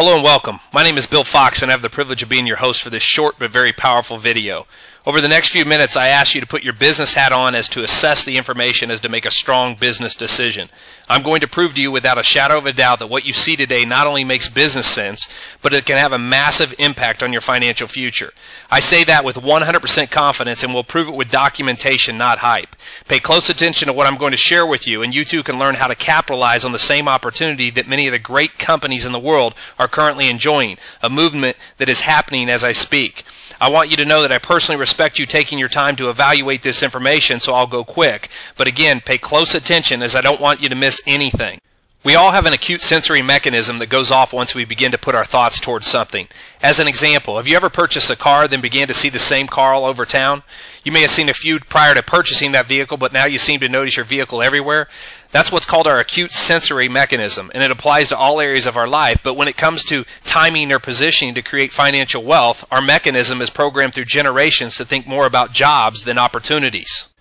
Hello and welcome. My name is Bill Fox and I have the privilege of being your host for this short but very powerful video. Over the next few minutes, I ask you to put your business hat on as to assess the information as to make a strong business decision. I'm going to prove to you without a shadow of a doubt that what you see today not only makes business sense, but it can have a massive impact on your financial future. I say that with 100% confidence and will prove it with documentation, not hype. Pay close attention to what I'm going to share with you, and you too can learn how to capitalize on the same opportunity that many of the great companies in the world are currently enjoying, a movement that is happening as I speak. I want you to know that I personally respect you taking your time to evaluate this information, so I'll go quick. But again, pay close attention as I don't want you to miss anything. We all have an acute sensory mechanism that goes off once we begin to put our thoughts towards something. As an example, have you ever purchased a car then began to see the same car all over town? You may have seen a few prior to purchasing that vehicle, but now you seem to notice your vehicle everywhere. That's what's called our acute sensory mechanism, and it applies to all areas of our life. But when it comes to timing or positioning to create financial wealth, our mechanism is programmed through generations to think more about jobs than opportunities.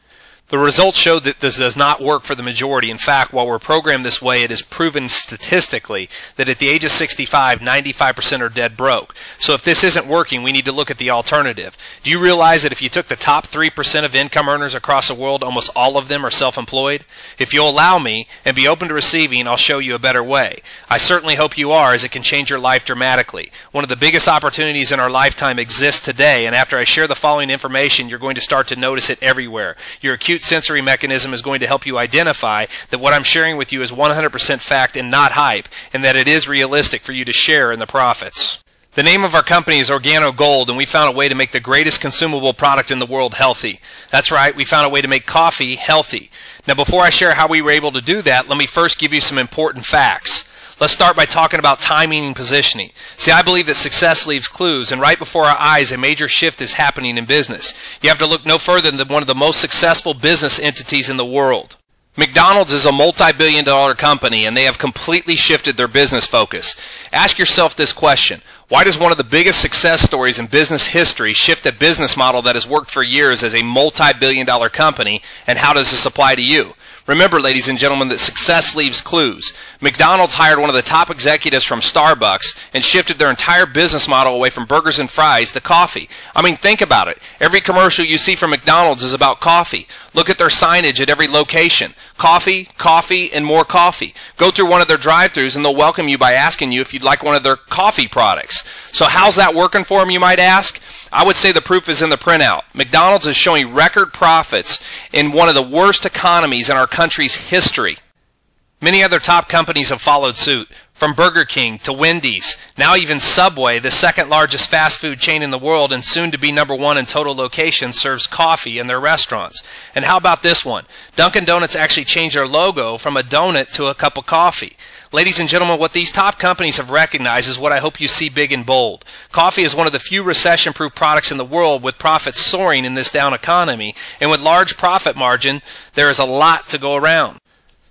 The results show that this does not work for the majority. In fact, while we're programmed this way, it is proven statistically that at the age of 65, 95% are dead broke. So if this isn't working, we need to look at the alternative. Do you realize that if you took the top 3% of income earners across the world, almost all of them are self-employed? If you'll allow me and be open to receiving, I'll show you a better way. I certainly hope you are, as it can change your life dramatically. One of the biggest opportunities in our lifetime exists today, and after I share the following information, you're going to start to notice it everywhere. Your acute sensory mechanism is going to help you identify that what I'm sharing with you is 100% fact and not hype, and that it is realistic for you to share in the profits. The name of our company is OrganoGold, and we found a way to make the greatest consumable product in the world healthy. That's right, we found a way to make coffee healthy. Now, before I share how we were able to do that, let me first give you some important facts. Let's start by talking about timing and positioning. See, I believe that success leaves clues, and right before our eyes, a major shift is happening in business. You have to look no further than one of the most successful business entities in the world. McDonald's is a multi-billion-dollar company, and they have completely shifted their business focus. Ask yourself this question: why does one of the biggest success stories in business history shift a business model that has worked for years as a multi-billion-dollar company, and how does this apply to you? Remember, ladies and gentlemen, that success leaves clues. McDonald's hired one of the top executives from Starbucks and shifted their entire business model away from burgers and fries to coffee. I mean, think about it. Every commercial you see from McDonald's is about coffee. Look at their signage at every location. Coffee, coffee, and more coffee. Go through one of their drive-thrus and they'll welcome you by asking you if you'd like one of their coffee products. So how's that working for them, you might ask? I would say the proof is in the printout. McDonald's is showing record profits in one of the worst economies in our country's history. Many other top companies have followed suit, from Burger King to Wendy's, now even Subway, the second largest fast food chain in the world and soon to be #1 in total locations, serves coffee in their restaurants. And how about this one? Dunkin' Donuts actually changed their logo from a donut to a cup of coffee. Ladies and gentlemen, what these top companies have recognized is what I hope you see big and bold. Coffee is one of the few recession-proof products in the world, with profits soaring in this down economy, and with large profit margin, there is a lot to go around.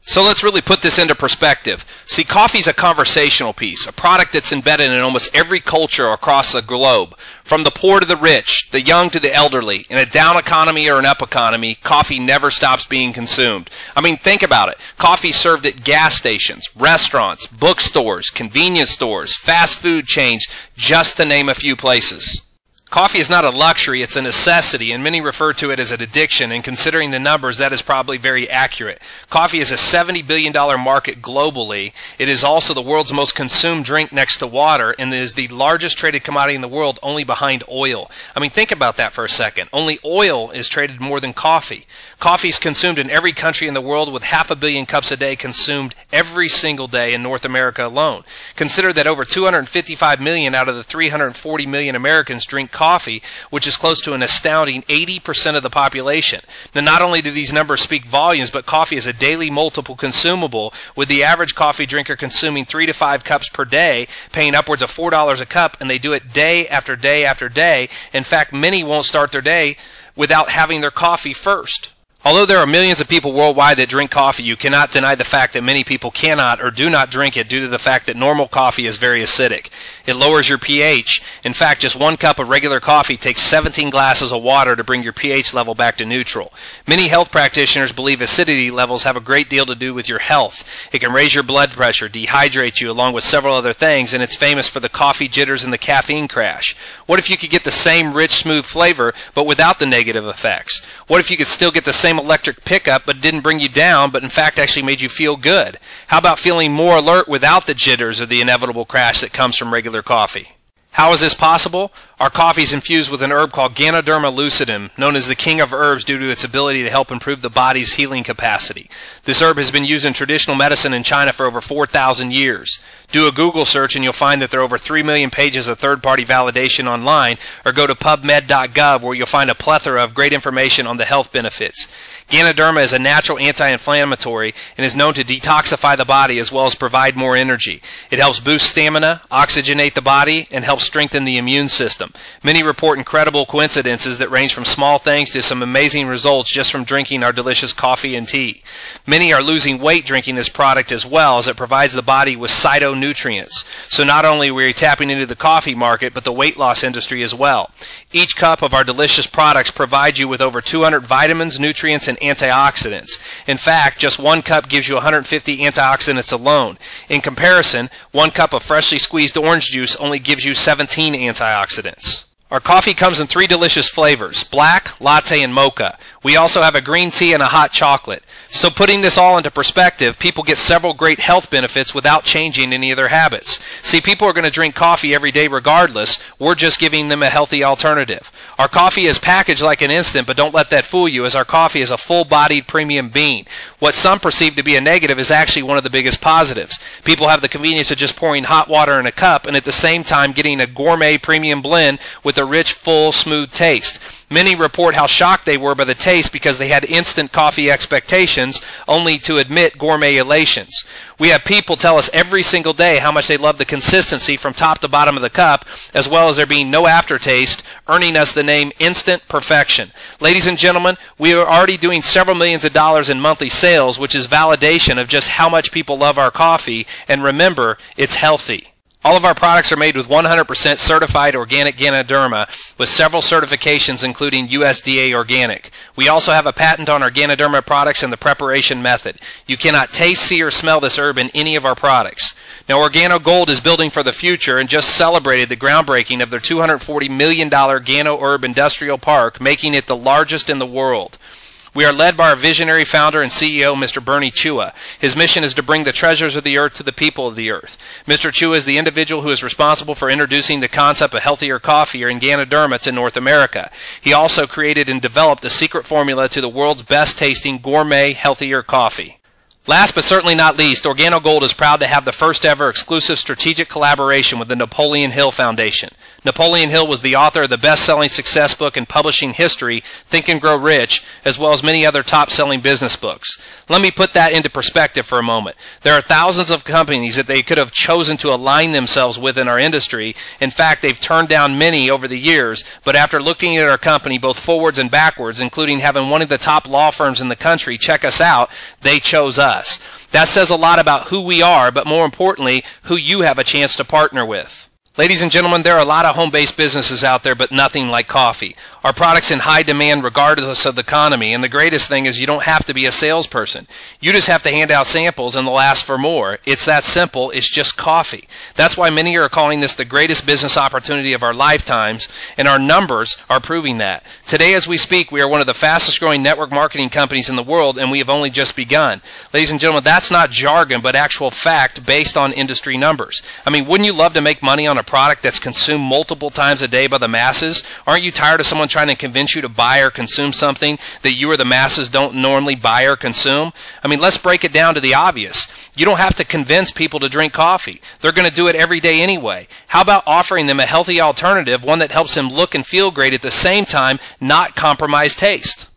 So let's really put this into perspective. See, coffee is a conversational piece, a product that's embedded in almost every culture across the globe. From the poor to the rich, the young to the elderly, in a down economy or an up economy, coffee never stops being consumed. I mean, think about it. Coffee served at gas stations, restaurants, bookstores, convenience stores, fast food chains, just to name a few places. Coffee is not a luxury, it's a necessity, and many refer to it as an addiction, and considering the numbers, that is probably very accurate. Coffee is a $70 billion market globally. It is also the world's most consumed drink next to water, and it is the largest traded commodity in the world, only behind oil. I mean, think about that for a second. Only oil is traded more than coffee. Coffee is consumed in every country in the world, with 500 million cups a day consumed every single day in North America alone. Consider that over 255 million out of the 340 million Americans drink coffee, which is close to an astounding 80% of the population. Now, not only do these numbers speak volumes, but coffee is a daily multiple consumable, with the average coffee drinker consuming 3 to 5 cups per day, paying upwards of $4 a cup, and they do it day after day after day. In fact, many won't start their day without having their coffee first. Although there are millions of people worldwide that drink coffee, you cannot deny the fact that many people cannot or do not drink it due to the fact that normal coffee is very acidic. It lowers your pH. In fact, just 1 cup of regular coffee takes 17 glasses of water to bring your pH level back to neutral. Many health practitioners believe acidity levels have a great deal to do with your health. It can raise your blood pressure, dehydrate you, along with several other things, and it's famous for the coffee jitters and the caffeine crash. What if you could get the same rich, smooth flavor, but without the negative effects? What if you could still get the same electric pickup, but didn't bring you down, but in fact actually made you feel good? How about feeling more alert without the jitters or the inevitable crash that comes from regular coffee? How is this possible? Our coffee is infused with an herb called Ganoderma lucidum, known as the king of herbs due to its ability to help improve the body's healing capacity. This herb has been used in traditional medicine in China for over 4,000 years. Do a Google search and you'll find that there are over 3 million pages of third-party validation online, or go to pubmed.gov where you'll find a plethora of great information on the health benefits. Ganoderma is a natural anti-inflammatory and is known to detoxify the body as well as provide more energy. It helps boost stamina, oxygenate the body, and helps strengthen the immune system. Many report incredible coincidences that range from small things to some amazing results just from drinking our delicious coffee and tea. Many are losing weight drinking this product as well, as it provides the body with phytonutrients. So not only are we tapping into the coffee market, but the weight loss industry as well. Each cup of our delicious products provides you with over 200 vitamins, nutrients, and antioxidants. In fact, just 1 cup gives you 150 antioxidants alone. In comparison, 1 cup of freshly squeezed orange juice only gives you 17 antioxidants. Our coffee comes in 3 delicious flavors: black, latte, and mocha. We also have a green tea and a hot chocolate. So putting this all into perspective, people get several great health benefits without changing any of their habits. See, people are going to drink coffee every day regardless. We're just giving them a healthy alternative. Our coffee is packaged like an instant, but don't let that fool you, as our coffee is a full-bodied premium bean. What some perceive to be a negative is actually one of the biggest positives. People have the convenience of just pouring hot water in a cup and at the same time getting a gourmet premium blend with a rich, full, smooth taste. Many report how shocked they were by the taste because they had instant coffee expectations, only to admit gourmet elations. We have people tell us every single day how much they love the consistency from top to bottom of the cup, as well as there being no aftertaste, earning us the name Instant Perfection. Ladies and gentlemen, we are already doing several millions of dollars in monthly sales, which is validation of just how much people love our coffee, and remember, it's healthy. All of our products are made with 100% certified organic Ganoderma with several certifications including USDA Organic. We also have a patent on our Ganoderma products and the preparation method. You cannot taste, see, or smell this herb in any of our products. Now, Organo Gold is building for the future and just celebrated the groundbreaking of their $240 million Gano Herb Industrial Park, making it the largest in the world. We are led by our visionary founder and CEO, Mr. Bernie Chua. His mission is to bring the treasures of the earth to the people of the earth. Mr. Chua is the individual who is responsible for introducing the concept of healthier coffee or Ganoderma to North America. He also created and developed a secret formula to the world's best tasting gourmet, healthier coffee. Last but certainly not least, Organo Gold is proud to have the first ever exclusive strategic collaboration with the Napoleon Hill Foundation. Napoleon Hill was the author of the best-selling success book in publishing history, Think and Grow Rich, as well as many other top-selling business books. Let me put that into perspective for a moment. There are thousands of companies that they could have chosen to align themselves with in our industry. In fact, they've turned down many over the years, but after looking at our company both forwards and backwards, including having one of the top law firms in the country check us out, they chose us. That says a lot about who we are, but more importantly, who you have a chance to partner with. Ladies and gentlemen, there are a lot of home-based businesses out there, but nothing like coffee. Our product's in high demand regardless of the economy, and the greatest thing is you don't have to be a salesperson. You just have to hand out samples and they'll ask for more. It's that simple. It's just coffee. That's why many are calling this the greatest business opportunity of our lifetimes, and our numbers are proving that. Today as we speak, we are one of the fastest growing network marketing companies in the world, and we have only just begun. Ladies and gentlemen, that's not jargon, but actual fact based on industry numbers. I mean, wouldn't you love to make money on a product that's consumed multiple times a day by the masses? Aren't you tired of someone trying to convince you to buy or consume something that you or the masses don't normally buy or consume? I mean, let's break it down to the obvious. You don't have to convince people to drink coffee. They're going to do it every day anyway. How about offering them a healthy alternative, one that helps them look and feel great at the same time, not compromise taste?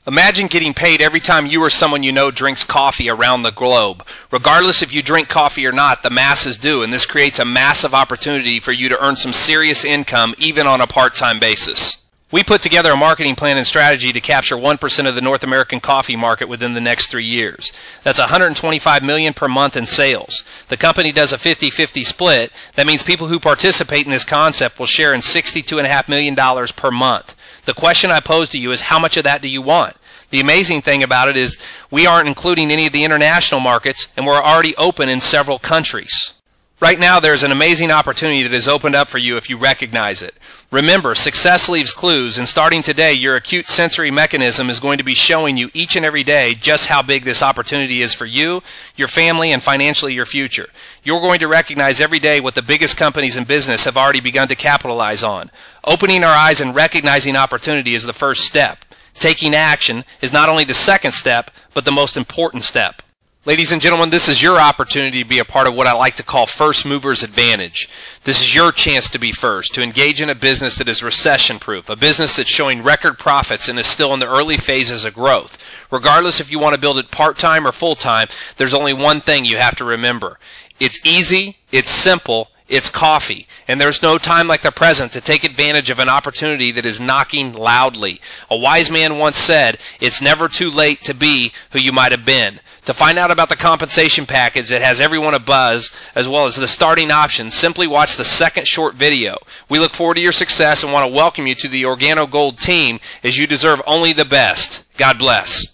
Imagine getting paid every time you or someone you know drinks coffee around the globe. Regardless if you drink coffee or not, the masses do, and this creates a massive opportunity for you to earn some serious income even on a part-time basis. We put together a marketing plan and strategy to capture 1% of the North American coffee market within the next 3 years. That's $125 million per month in sales. The company does a 50-50 split. That means people who participate in this concept will share in $62.5 million per month. The question I pose to you is, how much of that do you want? The amazing thing about it is we aren't including any of the international markets, and we're already open in several countries. Right now, there's an amazing opportunity that is opened up for you if you recognize it. Remember, success leaves clues, and starting today, your acute sensory mechanism is going to be showing you each and every day just how big this opportunity is for you, your family, and financially your future. You're going to recognize every day what the biggest companies in business have already begun to capitalize on. Opening our eyes and recognizing opportunity is the first step. Taking action is not only the second step, but the most important step. Ladies and gentlemen, this is your opportunity to be a part of what I like to call first mover's advantage. This is your chance to be first, to engage in a business that is recession-proof, a business that's showing record profits and is still in the early phases of growth. Regardless if you want to build it part-time or full-time, there's only one thing you have to remember. It's easy, it's simple, it's coffee, and there's no time like the present to take advantage of an opportunity that is knocking loudly. A wise man once said, it's never too late to be who you might have been. To find out about the compensation package that has everyone abuzz, as well as the starting options, simply watch the second short video. We look forward to your success and want to welcome you to the Organo Gold team, as you deserve only the best. God bless.